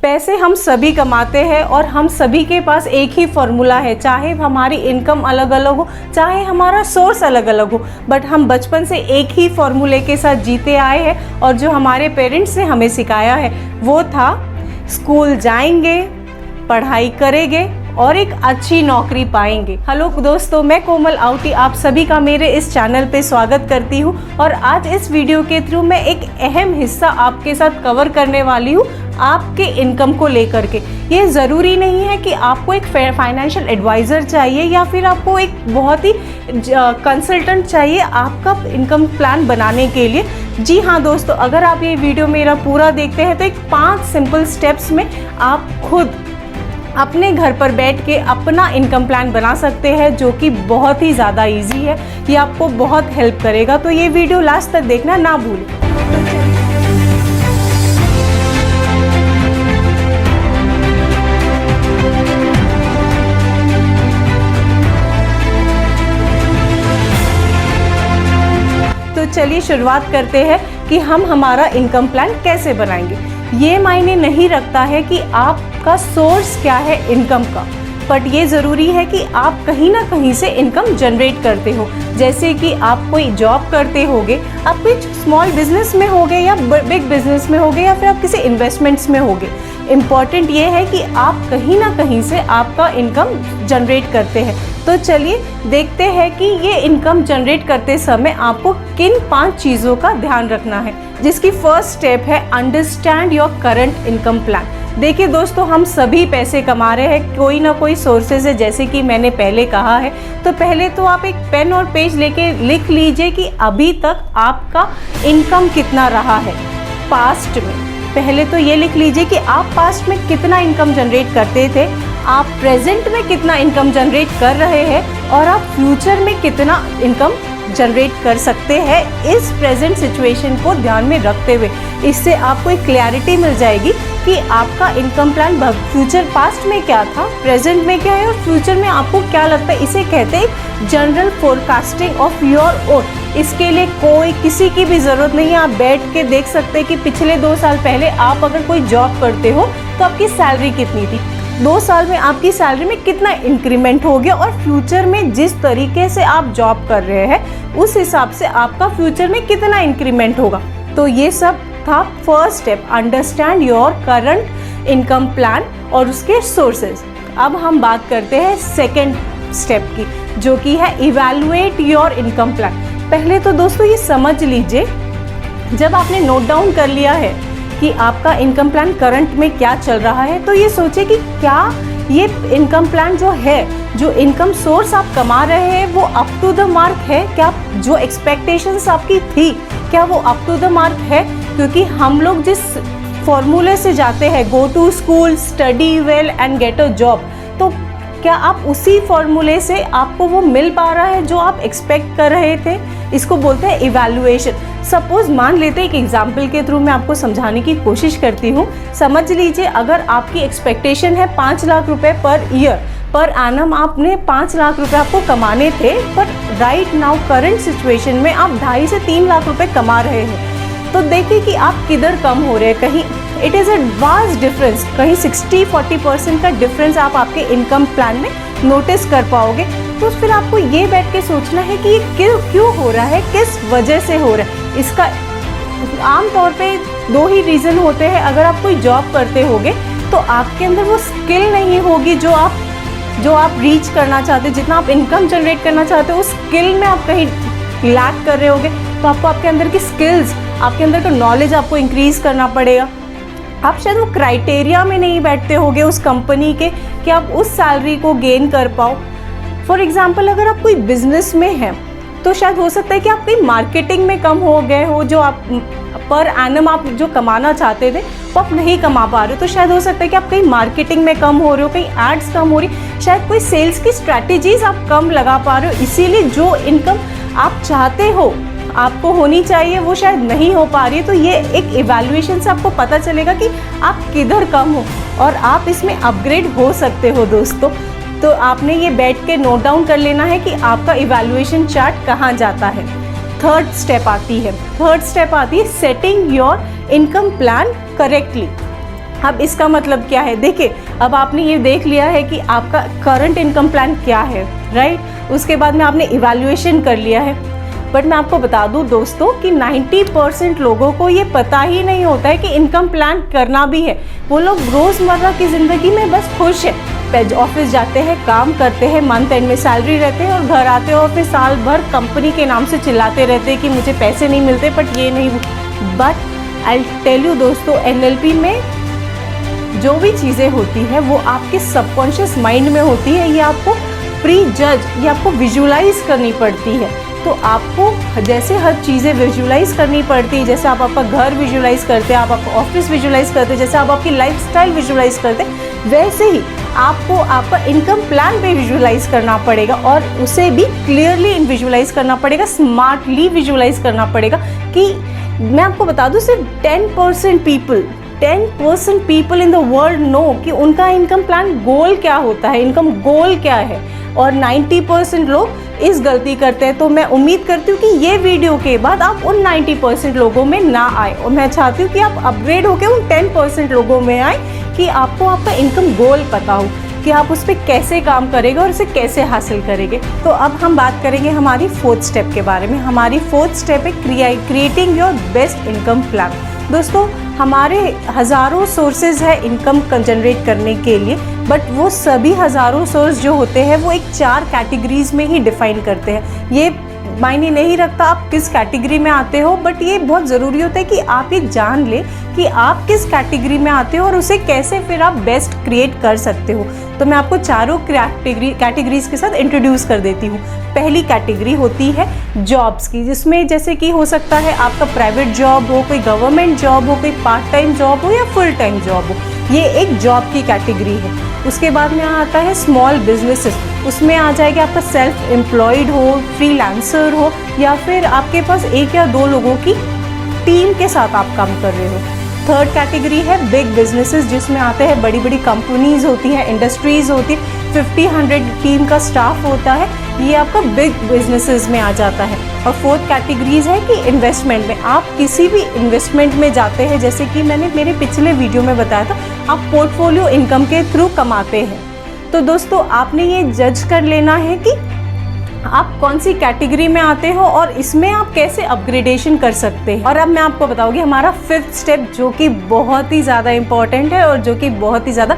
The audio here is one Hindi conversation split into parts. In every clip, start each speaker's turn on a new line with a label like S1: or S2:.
S1: पैसे हम सभी कमाते हैं और हम सभी के पास एक ही फॉर्मूला है, चाहे हमारी इनकम अलग अलग हो, चाहे हमारा सोर्स अलग अलग हो, बट हम बचपन से एक ही फॉर्मूले के साथ जीते आए हैं। और जो हमारे पेरेंट्स ने हमें सिखाया है वो था स्कूल जाएंगे, पढ़ाई करेंगे और एक अच्छी नौकरी पाएंगे। हेलो दोस्तों, मैं कोमल आउटी आप सभी का मेरे इस चैनल पे स्वागत करती हूँ। और आज इस वीडियो के थ्रू मैं एक अहम हिस्सा आपके साथ कवर करने वाली हूँ, आपके इनकम को लेकर के। ये ज़रूरी नहीं है कि आपको एक फाइनेंशियल एडवाइज़र चाहिए या फिर आपको एक बहुत ही कंसल्टेंट चाहिए आपका इनकम प्लान बनाने के लिए। जी हाँ दोस्तों, अगर आप ये वीडियो मेरा पूरा देखते हैं तो एक 5 सिंपल स्टेप्स में आप खुद अपने घर पर बैठ के अपना इनकम प्लान बना सकते हैं, जो कि बहुत ही ज़्यादा इजी है। ये आपको बहुत हेल्प करेगा, तो ये वीडियो लास्ट तक देखना ना भूलें। तो चलिए शुरुआत करते हैं कि हम हमारा इनकम प्लान कैसे बनाएंगे। ये मायने नहीं रखता है कि आपका सोर्स क्या है इनकम का, बट ये ज़रूरी है कि आप कहीं ना कहीं से इनकम जनरेट करते हो। जैसे कि आप कोई जॉब करते होगे, आप कुछ स्मॉल बिजनेस में होगे या बिग बिजनेस में होगे या फिर आप किसी इन्वेस्टमेंट्स में होगे। इम्पॉर्टेंट ये है कि आप कहीं ना कहीं से आपका इनकम जनरेट करते हैं। तो चलिए देखते हैं कि ये इनकम जनरेट करते समय आपको किन 5 चीज़ों का ध्यान रखना है, जिसकी फर्स्ट स्टेप है understand your current income plan. देखिए दोस्तों, हम सभी पैसे कमा रहे हैं, कोई ना कोई सोर्सेज है, जैसे कि मैंने पहले कहा है। तो पहले तो आप एक पेन और पेज लेके लिख लीजिए कि अभी तक आपका इनकम कितना रहा है पास्ट में। पहले तो ये लिख लीजिए कि आप पास्ट में कितना इनकम जनरेट करते थे, आप प्रेजेंट में कितना इनकम जनरेट कर रहे हैं और आप फ्यूचर में कितना इनकम जनरेट कर सकते हैं, इस प्रेजेंट सिचुएशन को ध्यान में रखते हुए। इससे आपको एक क्लैरिटी मिल जाएगी कि आपका इनकम प्लान फ्यूचर पास्ट में क्या था, प्रेजेंट में क्या है और फ्यूचर में आपको क्या लगता है। इसे कहते हैं general forecasting of your own. इसके लिए किसी की भी ज़रूरत नहीं है। आप बैठ के देख सकते हैं कि पिछले 2 साल पहले आप अगर कोई जॉब करते हो तो आपकी सैलरी कितनी थी, 2 साल में आपकी सैलरी में कितना इंक्रीमेंट हो गया और फ्यूचर में जिस तरीके से आप जॉब कर रहे हैं उस हिसाब से आपका फ्यूचर में कितना इंक्रीमेंट होगा। तो ये सब था first step, understand your current income plan और उसके सोर्सेज। अब हम बात करते हैं सेकेंड स्टेप की, जो कि है इवैल्यूएट योर इनकम प्लान। पहले तो दोस्तों ये समझ लीजिए, जब आपने नोट डाउन कर लिया है कि आपका इनकम प्लान करंट में क्या चल रहा है, तो ये सोचिए कि क्या ये इनकम प्लान जो है, जो इनकम सोर्स आप कमा रहे हैं वो अप टू द मार्क है क्या? जो एक्सपेक्टेशंस आपकी थी क्या वो अप टू द मार्क है? क्योंकि हम लोग जिस फॉर्मूले से जाते हैं, go to school, study well and get a job, तो क्या आप उसी फॉर्मूले से आपको वो मिल पा रहा है जो आप एक्सपेक्ट कर रहे थे? इसको बोलते हैं इवैल्यूएशन। सपोज मान लेते हैं, एक एग्जाम्पल के थ्रू मैं आपको समझाने की कोशिश करती हूँ। समझ लीजिए अगर आपकी एक्सपेक्टेशन है 5 लाख रुपए पर ईयर, पर एनम आपने 5 लाख रुपए आपको कमाने थे, पर राइट नाउ करंट सिचुएशन में आप 2.5 से 3 लाख रुपए कमा रहे हैं। तो देखिए कि आप किधर कम हो रहे हैं। कहीं it is a vast difference, कहीं 60-40% का डिफरेंस आप आपके इनकम प्लान में नोटिस कर पाओगे। तो फिर आपको ये बैठ के सोचना है कि ये क्यों हो रहा है, किस वजह से हो रहा है। इसका आमतौर पे 2 ही रीज़न होते हैं। अगर आप कोई जॉब करते होगे तो आपके अंदर वो स्किल नहीं होगी जो आप रीच करना चाहते हो, जितना आप इनकम जनरेट करना चाहते हो उस स्किल में आप कहीं लैक कर रहे होगे। तो आपको आपके अंदर की स्किल्स, आपके अंदर का नॉलेज आपको इंक्रीज़ करना पड़ेगा। आप शायद वो क्राइटेरिया में नहीं बैठते होगे उस कंपनी के कि आप उस सैलरी को गेन कर पाओ। फॉर एग्जांपल, अगर आप कोई बिजनेस में हैं तो शायद हो सकता है कि आप कहीं मार्केटिंग में कम हो गए हो, जो आप पर एनम आप जो कमाना चाहते थे वो आप नहीं कमा पा रहे हो। तो शायद हो सकता है कि आप कहीं मार्केटिंग में कम हो रहे हो, कहीं एड्स कम हो रही, शायद कोई सेल्स की स्ट्रैटेजीज आप कम लगा पा रहे हो। इसीलिए जो इनकम आप चाहते हो आपको होनी चाहिए वो शायद नहीं हो पा रही है। तो ये एक इवैल्यूएशन से आपको पता चलेगा कि आप किधर कम हो और आप इसमें अपग्रेड हो सकते हो दोस्तों। तो आपने ये बैठ के नोट डाउन कर लेना है कि आपका इवैल्यूएशन चार्ट कहाँ जाता है। थर्ड स्टेप आती है setting your income plan correctly. अब इसका मतलब क्या है, देखिए अब आपने ये देख लिया है कि आपका करंट इनकम प्लान क्या है, राइट। उसके बाद में आपने इवैल्यूएशन कर लिया है। बट मैं आपको बता दूं दोस्तों कि 90% लोगों को ये पता ही नहीं होता है कि इनकम प्लान करना भी है। वो लोग रोज़मर्रा की ज़िंदगी में बस खुश है, ऑफिस जाते हैं, काम करते हैं, मंथ एंड में सैलरी रहते हैं और घर आते हैं और फिर साल भर कंपनी के नाम से चिल्लाते रहते हैं कि मुझे पैसे नहीं मिलते, बट ये नहीं। बट आई टेल यू दोस्तों, NLP में जो भी चीज़ें होती हैं वो आपके सबकॉन्शियस माइंड में होती है। ये आपको प्री जज, ये आपको विजुलाइज करनी पड़ती है। तो आपको जैसे हर चीज़ें विजुलाइज करनी पड़ती है, जैसे आप आपका घर विजुलाइज करते हैं, आप आपका ऑफिस विजुलाइज करते हैं, जैसे आप आपकी लाइफस्टाइल विजुलाइज करते हैं, वैसे ही आपको आपका इनकम प्लान भी विजुलाइज करना पड़ेगा और उसे भी क्लियरली विजुलाइज करना पड़ेगा, स्मार्टली विजुलाइज करना पड़ेगा। कि मैं आपको बता दूं, सिर्फ 10% people in the world know कि उनका इनकम प्लान गोल क्या होता है, इनकम गोल क्या है, और 90% लोग इस गलती करते हैं। तो मैं उम्मीद करती हूँ कि ये वीडियो के बाद आप उन 90% लोगों में ना आए, और मैं चाहती हूँ कि आप अपग्रेड होकर उन 10% लोगों में आए कि आपको आपका इनकम गोल पता हो कि आप उस पर कैसे काम करेंगे और उसे कैसे हासिल करेंगे। तो अब हम बात करेंगे हमारी 4th स्टेप के बारे में। हमारी 4th स्टेप है creating your best income plan. दोस्तों, हमारे हज़ारों सोर्सेज है इनकम जनरेट करने के लिए, बट वो सभी हज़ारों सोर्स जो होते हैं वो एक 4 कैटेगरीज में ही डिफाइन करते हैं। ये मायने नहीं रखता आप किस कैटेगरी में आते हो, बट ये बहुत ज़रूरी होता है कि आप ये जान लें कि आप किस कैटेगरी में आते हो और उसे कैसे फिर आप बेस्ट क्रिएट कर सकते हो। तो मैं आपको चारों कैटेगरीज के साथ इंट्रोड्यूस कर देती हूँ। पहली कैटेगरी होती है जॉब्स की, जिसमें जैसे कि हो सकता है आपका प्राइवेट जॉब हो, कोई गवर्नमेंट जॉब हो, कोई पार्ट टाइम जॉब हो या फुल टाइम जॉब हो। ये एक जॉब की कैटेगरी है। उसके बाद में आता है स्मॉल बिजनेसेस। उसमें आ जाएगा आपका सेल्फ एम्प्लॉयड हो, फ्रीलांसर हो, या फिर आपके पास 1 या 2 लोगों की टीम के साथ आप काम कर रहे हो। थर्ड कैटेगरी है बिग बिजनेसेस, जिसमें आते हैं बड़ी बड़ी कंपनीज होती हैं, इंडस्ट्रीज होती है, 50-100 टीम का स्टाफ होता है। ये आपका बिग बिजनेसेस में आ जाता है। और फोर्थ कैटेगरीज है कि इन्वेस्टमेंट में, आप किसी भी इन्वेस्टमेंट में जाते हैं, जैसे कि मैंने मेरे पिछले वीडियो में बताया था, आप पोर्टफोलियो इनकम के थ्रू कमाते हैं। तो दोस्तों, आपने ये जज कर लेना है कि आप कौन सी कैटेगरी में आते हो और इसमें आप कैसे अपग्रेडेशन कर सकते हैं। और अब मैं आपको बताऊंगी हमारा 5th स्टेप, जो कि बहुत ही ज़्यादा इम्पॉर्टेंट है और जो कि बहुत ही ज़्यादा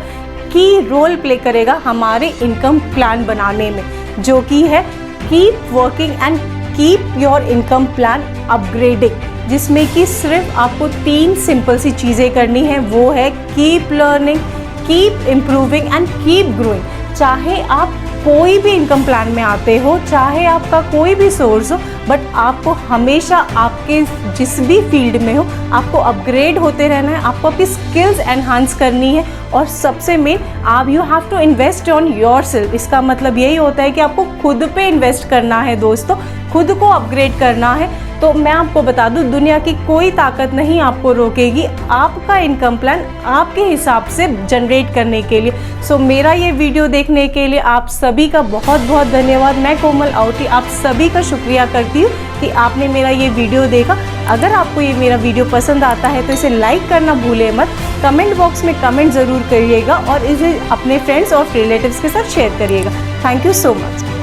S1: की रोल प्ले करेगा हमारे इनकम प्लान बनाने में, जो कि है keep working and keep your income plan upgrading, जिसमें कि सिर्फ आपको 3 सिंपल सी चीज़ें करनी है। वो है keep learning, keep improving and keep growing. चाहे आप कोई भी इनकम प्लान में आते हो, चाहे आपका कोई भी सोर्स हो, बट आपको हमेशा आपके जिस भी फील्ड में हो आपको अपग्रेड होते रहना है, आपको अपनी स्किल्स एनहांस करनी है। और सबसे मेन, आप you have to invest on your self. इसका मतलब यही होता है कि आपको खुद पे इन्वेस्ट करना है दोस्तों, खुद को अपग्रेड करना है। तो मैं आपको बता दूं, दुनिया की कोई ताकत नहीं आपको रोकेगी आपका इनकम प्लान आपके हिसाब से जनरेट करने के लिए। सो मेरा ये वीडियो देखने के लिए आप सभी का बहुत बहुत धन्यवाद। मैं कोमल आउटी आप सभी का शुक्रिया करती हूँ कि आपने मेरा ये वीडियो देखा। अगर आपको ये मेरा वीडियो पसंद आता है तो इसे लाइक करना भूले मत, कमेंट बॉक्स में कमेंट ज़रूर करिएगा और इसे अपने फ्रेंड्स और रिलेटिव्स के साथ शेयर करिएगा। Thank you so much.